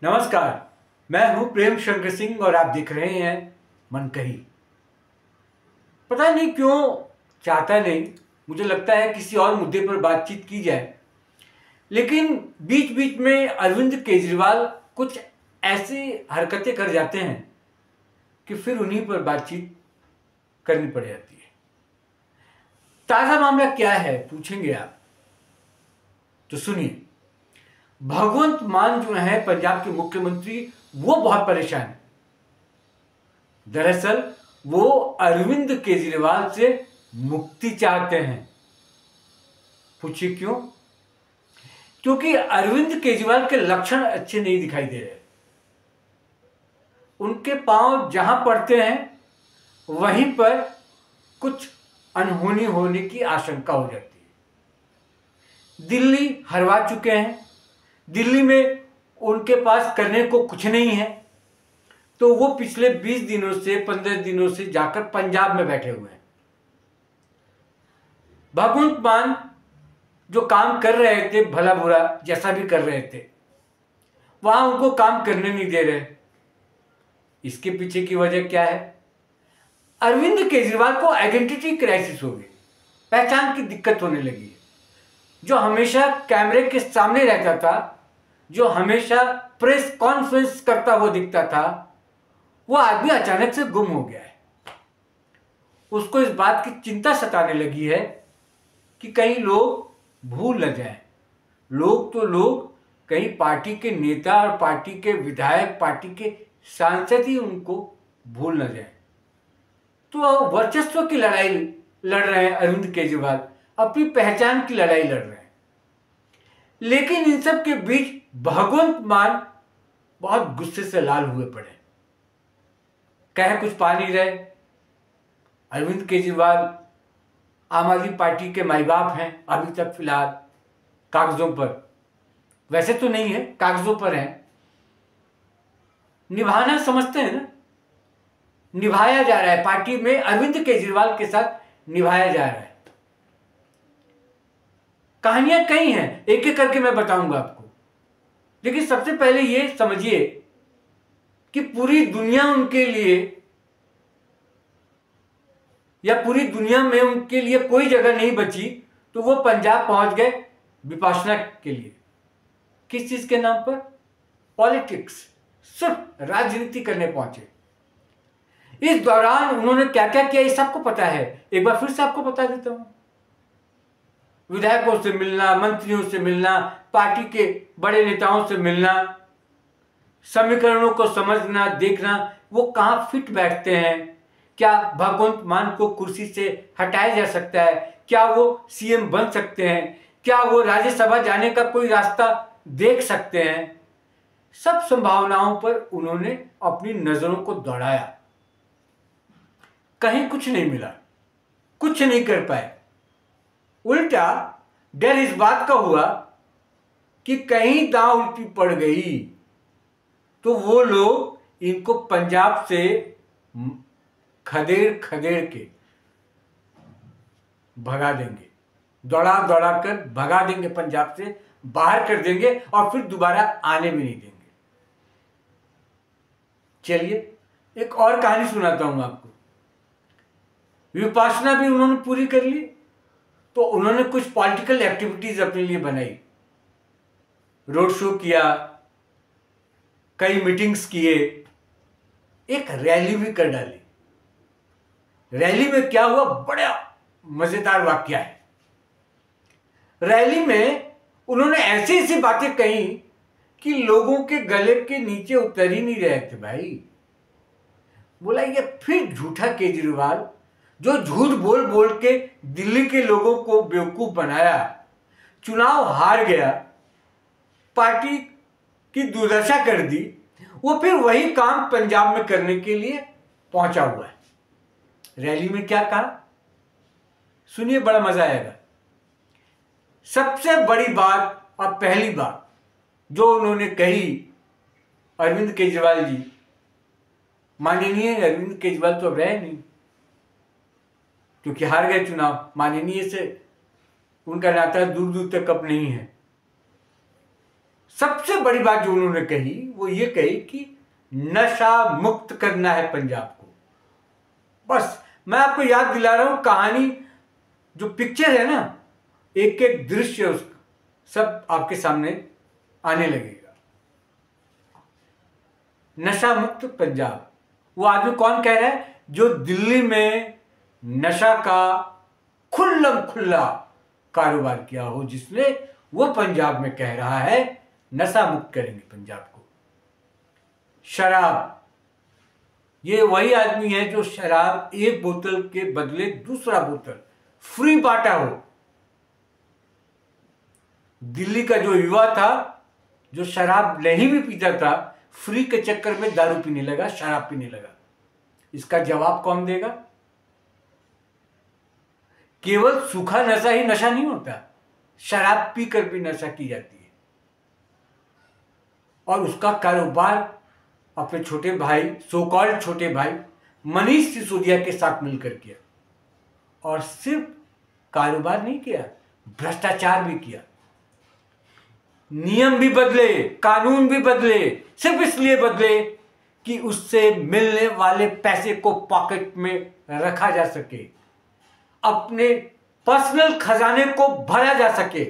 नमस्कार। मैं हूं प्रेम शंकर सिंह और आप देख रहे हैं मन कही। पता नहीं क्यों चाहता नहीं, मुझे लगता है किसी और मुद्दे पर बातचीत की जाए, लेकिन बीच बीच में अरविंद केजरीवाल कुछ ऐसी हरकतें कर जाते हैं कि फिर उन्हीं पर बातचीत करनी पड़ जाती है। ताजा मामला क्या है पूछेंगे आप, तो सुनिए। भगवंत मान जो है पंजाब के मुख्यमंत्री, वो बहुत परेशान है। दरअसल वो अरविंद केजरीवाल से मुक्ति चाहते हैं। पूछिए क्यों? क्योंकि अरविंद केजरीवाल के लक्षण अच्छे नहीं दिखाई दे रहे। उनके पांव जहां पड़ते हैं वहीं पर कुछ अनहोनी होने की आशंका हो जाती है। दिल्ली हरवा चुके हैं, दिल्ली में उनके पास करने को कुछ नहीं है, तो वो पिछले 20 दिनों से 15 दिनों से जाकर पंजाब में बैठे हुए हैं। भगवंत मान जो काम कर रहे थे, भला बुरा जैसा भी कर रहे थे, वहां उनको काम करने नहीं दे रहे। इसके पीछे की वजह क्या है? अरविंद केजरीवाल को आइडेंटिटी क्राइसिस हो गई, पहचान की दिक्कत होने लगी है। जो हमेशा कैमरे के सामने रहता था, जो हमेशा प्रेस कॉन्फ्रेंस करता हुआ दिखता था, वो आदमी अचानक से गुम हो गया है। उसको इस बात की चिंता सताने लगी है कि कहीं लोग भूल न जाएं। लोग तो लोग, कहीं पार्टी के नेता और पार्टी के विधायक, पार्टी के सांसद ही उनको भूल न जाएं। तो वर्चस्व की लड़ाई लड़ रहे हैं अरविंद केजरीवाल, अपनी पहचान की लड़ाई लड़ रहे हैं। लेकिन इन सब के बीच भगवंत मान बहुत गुस्से से लाल हुए पड़े। कह कुछ पा नहीं रहे। अरविंद केजरीवाल आम आदमी पार्टी के माई बाप हैं अभी तक फिलहाल, कागजों पर। वैसे तो नहीं है, कागजों पर हैं। निभाना समझते हैं ना, निभाया जा रहा है पार्टी में, अरविंद केजरीवाल के साथ निभाया जा रहा है। कहानियां कई हैं, एक एक करके मैं बताऊंगा आपको। लेकिन सबसे पहले ये समझिए कि पूरी दुनिया उनके लिए, या पूरी दुनिया में उनके लिए कोई जगह नहीं बची, तो वो पंजाब पहुंच गए विपाशना के लिए। किस चीज के नाम पर? पॉलिटिक्स, सिर्फ राजनीति करने पहुंचे। इस दौरान उन्होंने क्या क्या किया ये सबको पता है। एक बार फिर से आपको बता देता हूं। विधायकों से मिलना, मंत्रियों से मिलना, पार्टी के बड़े नेताओं से मिलना, समीकरणों को समझना, देखना वो कहां फिट बैठते हैं। क्या भगवंत मान को कुर्सी से हटाया जा सकता है? क्या वो सीएम बन सकते हैं? क्या वो राज्यसभा जाने का कोई रास्ता देख सकते हैं? सब संभावनाओं पर उन्होंने अपनी नजरों को दौड़ाया। कहीं कुछ नहीं मिला, कुछ नहीं कर पाए। उल्टा डर इस बात का हुआ कि कहीं दांव उल्टी पड़ गई तो वो लोग इनको पंजाब से खदेड़ खदेड़ के भगा देंगे, दौड़ा दौड़ा कर भगा देंगे, पंजाब से बाहर कर देंगे और फिर दोबारा आने भी नहीं देंगे। चलिए एक और कहानी सुनाता हूं आपको। विपाशना भी उन्होंने पूरी कर ली, तो उन्होंने कुछ पॉलिटिकल एक्टिविटीज अपने लिए बनाई। रोड शो किया, कई मीटिंग्स किए, एक रैली भी कर डाली। रैली में क्या हुआ, बड़ा मजेदार वाकया है। रैली में उन्होंने ऐसी ऐसी बातें कही कि लोगों के गले के नीचे उतर ही नहीं रहे थे भाई। बोला ये फिर झूठा केजरीवाल, जो झूठ बोल बोल के दिल्ली के लोगों को बेवकूफ बनाया, चुनाव हार गया, पार्टी की दुर्दशा कर दी, वो फिर वही काम पंजाब में करने के लिए पहुंचा हुआ है। रैली में क्या कहा सुनिए, बड़ा मजा आएगा। सबसे बड़ी बात और पहली बात जो उन्होंने कही अरविंद केजरीवाल जी, माननीय अरविंद केजरीवाल तो रहे नहीं क्योंकि हार गए चुनाव, माननीय से उनका नाता दूर दूर तक अब नहीं है। सबसे बड़ी बात जो उन्होंने कही वो ये कही कि नशा मुक्त करना है पंजाब को। बस मैं आपको याद दिला रहा हूं, कहानी जो पिक्चर है ना, एक एक दृश्य उसका सब आपके सामने आने लगेगा। नशा मुक्त पंजाब, वो आदमी कौन कह रहा है? जो दिल्ली में नशा का खुल्लम खुल्ला कारोबार किया हो जिसने, वो पंजाब में कह रहा है नशा मुक्त करेंगे पंजाब को। शराब, ये वही आदमी है जो शराब एक बोतल के बदले दूसरा बोतल फ्री बांटा हो। दिल्ली का जो युवा था जो शराब नहीं भी पीता था, फ्री के चक्कर में दारू पीने लगा, शराब पीने लगा। इसका जवाब कौन देगा? केवल सूखा नशा ही नशा नहीं होता, शराब पीकर भी नशा की जाती है। और उसका कारोबार अपने छोटे भाई, सो कॉल्ड छोटे भाई मनीष सिसोदिया के साथ मिलकर किया। और सिर्फ कारोबार नहीं किया, भ्रष्टाचार भी किया। नियम भी बदले, कानून भी बदले, सिर्फ इसलिए बदले कि उससे मिलने वाले पैसे को पॉकेट में रखा जा सके, अपने पर्सनल खजाने को भरा जा सके।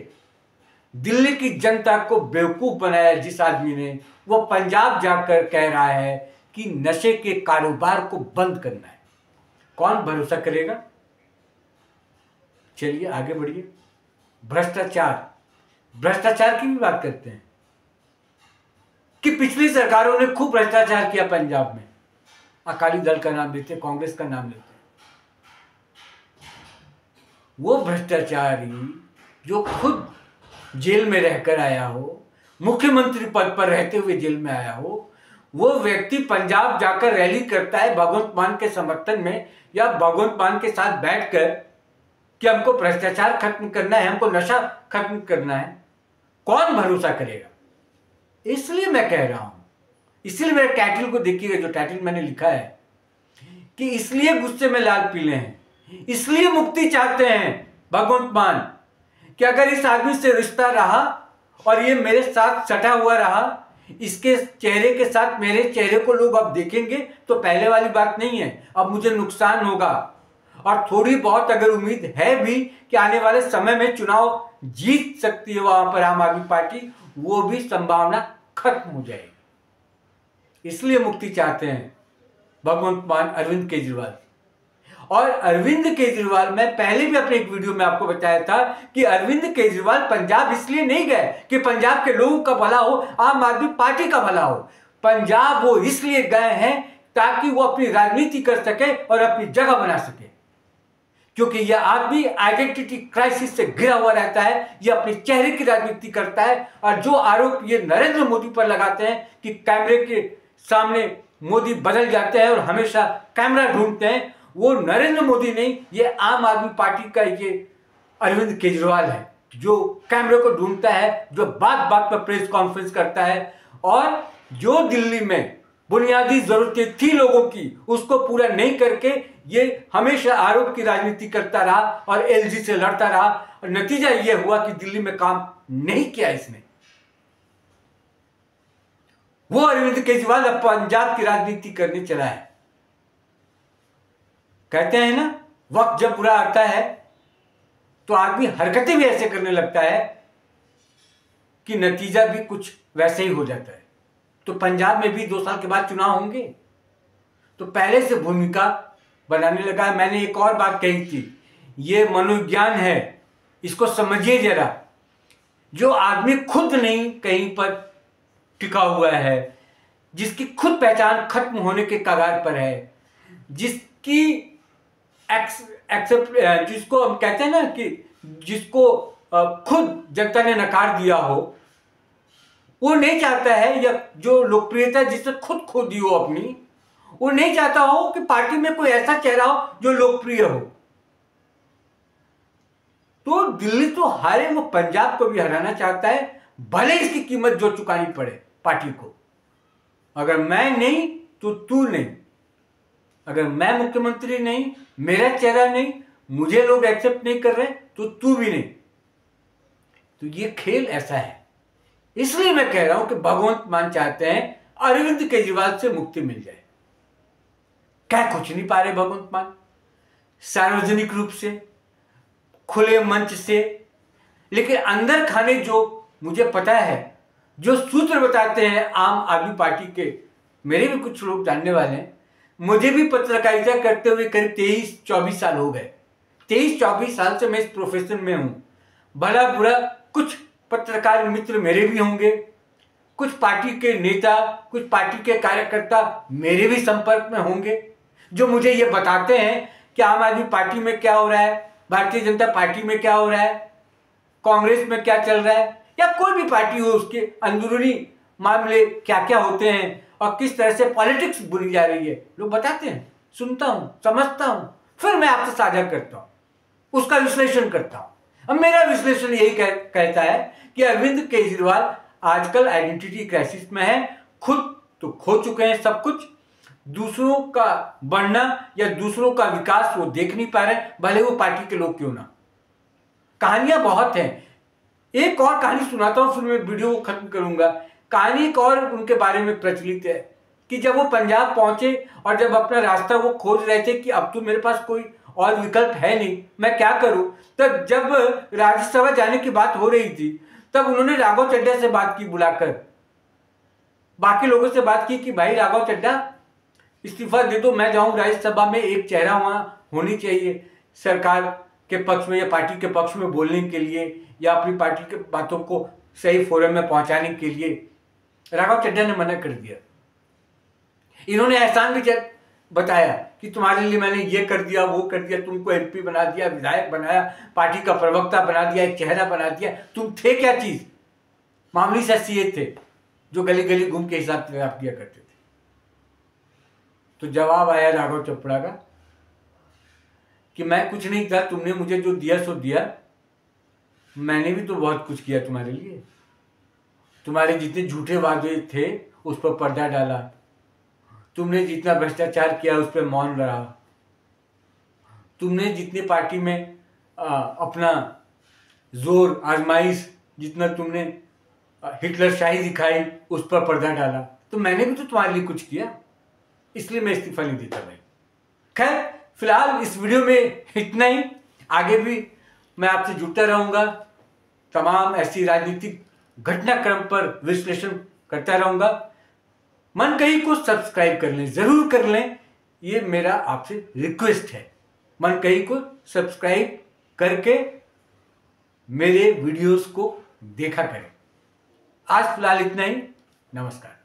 दिल्ली की जनता को बेवकूफ बनाया जिस आदमी ने, वो पंजाब जाकर कह रहा है कि नशे के कारोबार को बंद करना है। कौन भरोसा करेगा? चलिए आगे बढ़िए। भ्रष्टाचार, भ्रष्टाचार की भी बात करते हैं कि पिछली सरकारों ने खूब भ्रष्टाचार किया पंजाब में। अकाली दल का नाम लेते, कांग्रेस का नाम लेते। वो भ्रष्टाचारी जो खुद जेल में रहकर आया हो, मुख्यमंत्री पद पर रहते हुए जेल में आया हो, वो व्यक्ति पंजाब जाकर रैली करता है भगवंत मान के समर्थन में, या भगवंत मान के साथ बैठकर कि हमको भ्रष्टाचार खत्म करना है, हमको नशा खत्म करना है। कौन भरोसा करेगा? इसलिए मैं कह रहा हूं, इसलिए मेरे टाइटल को देखिएगा, जो टाइटल मैंने लिखा है कि इसलिए गुस्से में लाल पीले हैं, इसलिए मुक्ति चाहते हैं भगवंत मान, कि अगर इस आदमी से रिश्ता रहा और ये मेरे साथ सटा हुआ रहा, इसके चेहरे के साथ मेरे चेहरे को लोग अब देखेंगे तो पहले वाली बात नहीं है, अब मुझे नुकसान होगा। और थोड़ी बहुत अगर उम्मीद है भी कि आने वाले समय में चुनाव जीत सकती है वहां पर आम आदमी पार्टी, वो भी संभावना खत्म हो जाएगी। इसलिए मुक्ति चाहते हैं भगवंत मान अरविंद केजरीवाल। और अरविंद केजरीवाल, मैं पहले भी अपने एक वीडियो में आपको बताया था कि अरविंद केजरीवाल पंजाब इसलिए नहीं गए कि पंजाब के लोगों का भला हो, आम आदमी पार्टी का भला हो। पंजाब वो इसलिए गए हैं ताकि वो अपनी राजनीति कर सके और अपनी जगह बना सके, क्योंकि यह आदमी आइडेंटिटी क्राइसिस से घिरा हुआ रहता है। यह अपने चेहरे की राजनीति करता है। और जो आरोप ये नरेंद्र मोदी पर लगाते हैं कि कैमरे के सामने मोदी बदल जाते हैं और हमेशा कैमरा ढूंढते हैं, वो नरेंद्र मोदी नहीं, ये आम आदमी पार्टी का ये अरविंद केजरीवाल है जो कैमरे को ढूंढता है, जो बात बात पर प्रेस कॉन्फ्रेंस करता है, और जो दिल्ली में बुनियादी जरूरतें थी लोगों की उसको पूरा नहीं करके ये हमेशा आरोप की राजनीति करता रहा और एलजी से लड़ता रहा। और नतीजा ये हुआ कि दिल्ली में काम नहीं किया इसने। वो अरविंद केजरीवाल अब पंजाब की राजनीति करने चला है। कहते हैं ना, वक्त जब बुरा आता है तो आदमी हरकतें भी ऐसे करने लगता है कि नतीजा भी कुछ वैसे ही हो जाता है। तो पंजाब में भी 2 साल के बाद चुनाव होंगे, तो पहले से भूमिका बनाने लगा। मैंने एक और बात कही थी, ये मनोविज्ञान है, इसको समझिए जरा। जो आदमी खुद नहीं कहीं पर टिका हुआ है, जिसकी खुद पहचान खत्म होने के कगार पर है, जिसकी जिसको हम कहते हैं ना कि जिसको खुद जनता ने नकार दिया हो, वो नहीं चाहता है, या जो लोकप्रियता जिसने खुद खो दी हो अपनी, वो नहीं चाहता हो कि पार्टी में कोई ऐसा चेहरा हो जो लोकप्रिय हो। तो दिल्ली तो हारे, वो पंजाब को भी हराना चाहता है, भले इसकी कीमत जो चुकानी पड़े पार्टी को। अगर मैं नहीं तो तू नहीं, अगर मैं मुख्यमंत्री नहीं, मेरा चेहरा नहीं, मुझे लोग एक्सेप्ट नहीं कर रहे, तो तू भी नहीं। तो ये खेल ऐसा है, इसलिए मैं कह रहा हूं कि भगवंत मान चाहते हैं अरविंद केजरीवाल से मुक्ति मिल जाए। क्या कुछ नहीं पा रहे भगवंत मान, सार्वजनिक रूप से, खुले मंच से, लेकिन अंदर खाने जो मुझे पता है, जो सूत्र बताते हैं आम आदमी पार्टी के, मेरे भी कुछ लोग जानने वाले हैं, मुझे भी पत्रकारिता करते हुए करीब 23-24 साल हो गए। 23-24 साल से मैं इस प्रोफेशन में हूं। भला बुरा कुछ पत्रकार मित्र मेरे भी होंगे, कुछ पार्टी के नेता, कुछ पार्टी के कार्यकर्ता मेरे भी संपर्क में होंगे, जो मुझे ये बताते हैं कि आम आदमी पार्टी में क्या हो रहा है, भारतीय जनता पार्टी में क्या हो रहा है, कांग्रेस में क्या चल रहा है, या कोई भी पार्टी हो उसके अंदरूनी मामले क्या क्या होते हैं और किस तरह से पॉलिटिक्स बुरी जा रही है, लोग बताते हैं, सुनता हूं, समझता हूं, फिर मैं आपसे साझा करता हूं, उसका विश्लेषण करता हूं। अब मेरा विश्लेषण यही कहता है कि अरविंद केजरीवाल आजकल आइडेंटिटी क्राइसिस में है। खुद तो खो चुके हैं सब कुछ, दूसरों का बढ़ना या दूसरों का विकास वो देख नहीं पा रहे, भले वो पार्टी के लोग क्यों ना। कहानियां बहुत हैं, एक और कहानी सुनाता हूं, फिर मैं वीडियो को खत्म करूंगा। कहानी एक और उनके बारे में प्रचलित है कि जब वो पंजाब पहुंचे और जब अपना रास्ता वो खोज रहे थे कि अब तो मेरे पास कोई और विकल्प है नहीं, मैं क्या करूं, तब जब राज्यसभा जाने की बात हो रही थी, तब उन्होंने राघव चड्ढा से बात की, बुलाकर बाकी लोगों से बात की कि भाई राघव चड्ढा इस्तीफा दे दो, मैं जाऊं राज्यसभा में, एक चेहरा वहां होनी चाहिए सरकार के पक्ष में या पार्टी के पक्ष में बोलने के लिए या अपनी पार्टी के बातों को सही फोरम में पहुंचाने के लिए। राघव चड्ढा ने मना कर दिया। इन्होंने एहसान भी बताया कि तुम्हारे लिए मैंने ये कर दिया, वो कर दिया, तुमको एमपी बना दिया, विधायक बनाया, पार्टी का प्रवक्ता बना दिया, एक चेहरा बना दिया, तुम थे क्या चीज? मामूली सा सीए थे जो गली गली घूम के हिसाब किताब किया करते थे। तो जवाब आया राघव चोपड़ा का कि मैं कुछ नहीं था, तुमने मुझे जो दिया सो दिया, मैंने भी तो बहुत कुछ किया तुम्हारे लिए। तुम्हारे जितने झूठे वादे थे उस पर पर्दा डाला, तुमने जितना भ्रष्टाचार किया उस पर मौन रहा, तुमने जितने पार्टी में अपना जोर आजमाइश, जितना तुमने हिटलर शाही दिखाई उस पर पर्दा डाला, तो मैंने भी तो तुम्हारे लिए कुछ किया, इसलिए मैं इस्तीफा नहीं देता भाई। खैर फिलहाल इस वीडियो में इतना ही, आगे भी मैं आपसे जुड़ता रहूंगा, तमाम ऐसी राजनीतिक घटनाक्रम पर विश्लेषण करता रहूंगा। मन कहीं को सब्सक्राइब कर लें, जरूर कर लें, ये मेरा आपसे रिक्वेस्ट है। मन कहीं को सब्सक्राइब करके मेरे वीडियोस को देखा करें। आज फिलहाल इतना ही, नमस्कार।